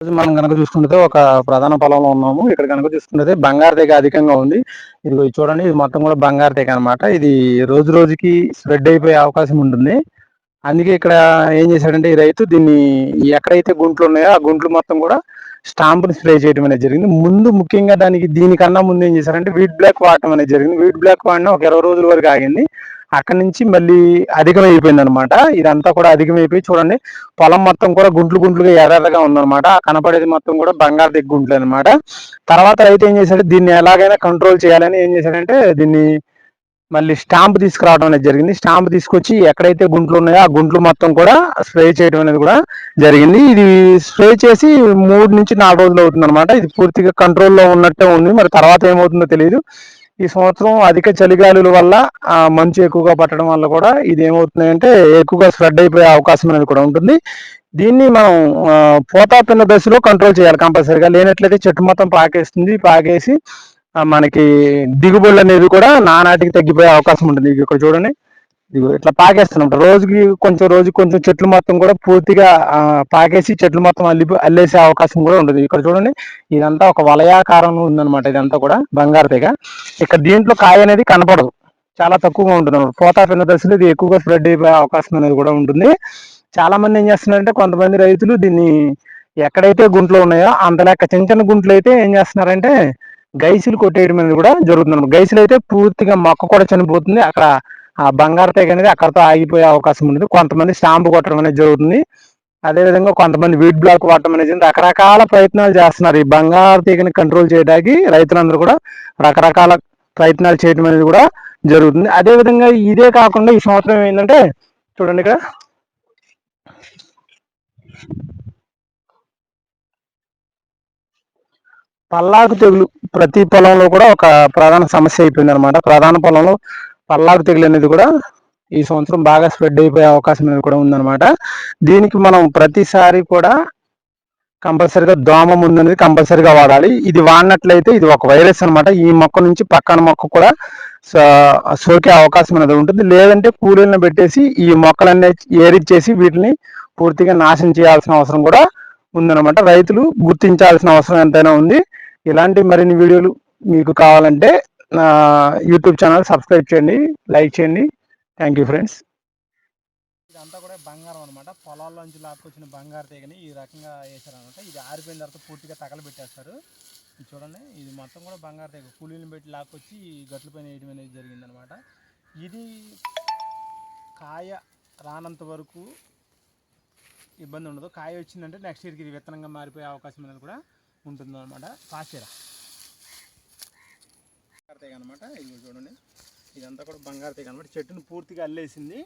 రోజు మనం గనక చూసుకుంటే ఒక ప్రధాన పొలంలో ఉన్నాము. ఇక్కడ గనక చూసుకుంటే బంగారు తీగ అధికంగా ఉంది. ఇదిగో ఇది చూడండి, ఇది మొత్తం కూడా బంగారు తీగ అనమాట. ఇది రోజు రోజుకి స్ప్రెడ్ అయిపోయే అవకాశం ఉంటుంది. అందుకే ఇక్కడ ఏం చేశాడంటే ఈ రైతు దీన్ని ఎక్కడైతే గుంట్లు ఉన్నాయో ఆ గుంట్లు మొత్తం కూడా స్టాంపుని స్ప్రే చేయడం అనేది జరిగింది. ముందు ముఖ్యంగా దీనికన్నా ముందు ఏం చేశారంటే వీట్ బ్లాక్ వాడటం అనేది జరిగింది. వీట్ బ్లాక్ వాడిన ఒక 20 రోజుల వరకు ఆగింది. అక్కడి నుంచి మళ్ళీ అధికమైపోయింది అనమాట. ఇదంతా కూడా అధికమైపోయి చూడండి, పొలం మొత్తం కూడా గుంట్లు గుంట్లుగా ఎర్రగా ఉందన్నమాట. కనపడేది మొత్తం కూడా బంగారు దిగ్గు గుంట్లు అనమాట. తర్వాత రైతు ఏం చేశాడు, దీన్ని ఎలాగైనా కంట్రోల్ చేయాలని ఏం చేశాడంటే దీన్ని మళ్ళీ స్టాంప్ తీసుకురావడం అనేది జరిగింది. స్టాంప్ తీసుకొచ్చి ఎక్కడైతే గుంట్లు ఉన్నాయో ఆ గుంట్లు మొత్తం కూడా స్ప్రే చేయడం అనేది కూడా జరిగింది. ఇది స్ప్రే చేసి 3 నుంచి 4 రోజులు అవుతుంది అనమాట. ఇది పూర్తిగా కంట్రోల్లో ఉన్నట్టే ఉంది. మరి తర్వాత ఏమవుతుందో తెలియదు. ఈ సంవత్సరం అధిక చలిగాలుల వల్ల మంచు ఎక్కువగా పట్టడం వల్ల కూడా ఇది ఏమవుతుందంటే ఎక్కువగా స్ప్రెడ్ అయిపోయే అవకాశం అనేది కూడా ఉంటుంది. దీన్ని మనం పోతా పిన్న దశలో కంట్రోల్ చేయాలి కంపల్సరీగా. లేనట్లయితే చెట్టు మొత్తం పాకేస్తుంది. పాకేసి మనకి దిగుబడులు అనేది కూడా నానాటికి తగ్గిపోయే అవకాశం ఉంటుంది. ఇక్కడ చూడండి, ఇదిగో ఇట్లా పాకేస్తున్నాం. రోజుకి కొంచెం చెట్లు మొత్తం కూడా పూర్తిగా పాకేసి చెట్లు మొత్తం అల్లేసే అవకాశం కూడా ఉంటుంది. ఇక్కడ చూడండి, ఇదంతా ఒక వలయాకారంలో ఉందన్నమాట. ఇదంతా కూడా బంగారు తీగ. ఇక్కడ దీంట్లో కాయ అనేది కనపడదు, చాలా తక్కువగా ఉంటుంది అన్నమాట. పోతా పిన్న దశలో ఇది ఎక్కువగా స్ప్రెడ్ అయిపోయే అవకాశం అనేది కూడా ఉంటుంది. చాలా మంది ఏం చేస్తున్నారంటే కొంతమంది రైతులు దీన్ని ఎక్కడైతే గుంట్లు ఉన్నాయో అంత లెక్క చిన్న చిన్న గుంట్లు అయితే ఏం చేస్తున్నారంటే గైసులు కొట్టేయడం అనేది కూడా జరుగుతుంది. గైసులు అయితే పూర్తిగా మొక్క కూడా చనిపోతుంది. అక్కడ ఆ బంగారు తీగ అనేది అక్కడతో ఆగిపోయే అవకాశం ఉంటుంది. కొంతమంది స్టాంపు కొట్టడం అనేది జరుగుతుంది. అదేవిధంగా కొంతమంది వీట్ బ్లాక్ వాడటం అనేది రకరకాల ప్రయత్నాలు చేస్తున్నారు. ఈ బంగారు తీగని కంట్రోల్ చేయడానికి రైతులందరూ కూడా రకరకాల ప్రయత్నాలు చేయడం అనేది కూడా జరుగుతుంది. అదేవిధంగా ఇదే కాకుండా ఈ సంవత్సరం ఏంటంటే చూడండి, ఇక్కడ పల్లాకు తెగులు ప్రతి పొలంలో కూడా ఒక ప్రధాన సమస్య అయిపోయింది అనమాట. ప్రధాన పొలంలో పల్లాకు తెగులు అనేది కూడా ఈ సంవత్సరం బాగా స్ప్రెడ్ అయిపోయే అవకాశం అనేది కూడా ఉందన్నమాట. దీనికి మనం ప్రతిసారి కూడా కంపల్సరిగా దోమ ముందు అనేది కంపల్సరిగా వాడాలి. ఇది వాడినట్లయితే ఇది ఒక వైరస్ అనమాట. ఈ మొక్క నుంచి పక్కన మొక్క కూడా సోకే అవకాశం అనేది ఉంటుంది. లేదంటే కూలీలను పెట్టేసి ఈ మొక్కలన్నీ ఏరిచ్చేసి వీటిని పూర్తిగా నాశనం చేయాల్సిన అవసరం కూడా ఉందన్నమాట. రైతులు గుర్తించాల్సిన అవసరం ఎంతైనా ఉంది. ఇలాంటి మరిన్ని వీడియోలు మీకు కావాలంటే నా యూట్యూబ్ ఛానల్ సబ్స్క్రైబ్ చేయండి, లైక్ చేయండి. Thank you friends. ఇదంతా కూడా బంగారం అనమాట. పొలాల్లోంచి లాక్కొచ్చిన బంగారు తీగని ఈ రకంగా వేసారనమాట. ఇది ఆరిపోయిన తర్వాత పూర్తిగా తగలబెట్టేస్తారు. చూడండి, ఇది మొత్తం కూడా బంగారు తీగ కూలీలను పెట్టి లాక్కొచ్చి గట్ల పైన వేయడం అనేది జరిగిందనమాట. ఇది కాయ రానంత వరకు ఇబ్బంది ఉండదు. కాయ వచ్చిందంటే నెక్స్ట్ ఇయర్కి ఇది విత్తనంగా మారిపోయే అవకాశం అనేది కూడా ఉంటుందన్నమాట. పాచేరా బంగారు తీగ అనమాట. ఇది చూడండి, ఇదంతా కూడా బంగారు తీగ అనమాట. చెట్టును పూర్తిగా అల్లేసింది.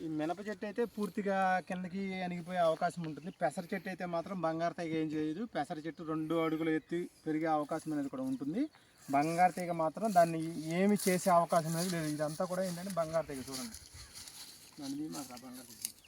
ఈ మినప చెట్టు అయితే పూర్తిగా కిందకి అణిగిపోయే అవకాశం ఉంటుంది. పెసర చెట్టు అయితే మాత్రం బంగారు తీగ ఏం చేయదు. పెసర చెట్టు 2 అడుగులు ఎత్తి పెరిగే అవకాశం అనేది కూడా ఉంటుంది. బంగారు తీగ మాత్రం దాన్ని ఏమి చేసే అవకాశం అనేది లేదు. ఇదంతా కూడా ఏంటంటే బంగారు తీగ చూడండి. దాన్ని మాత్రం బంగారు తీగ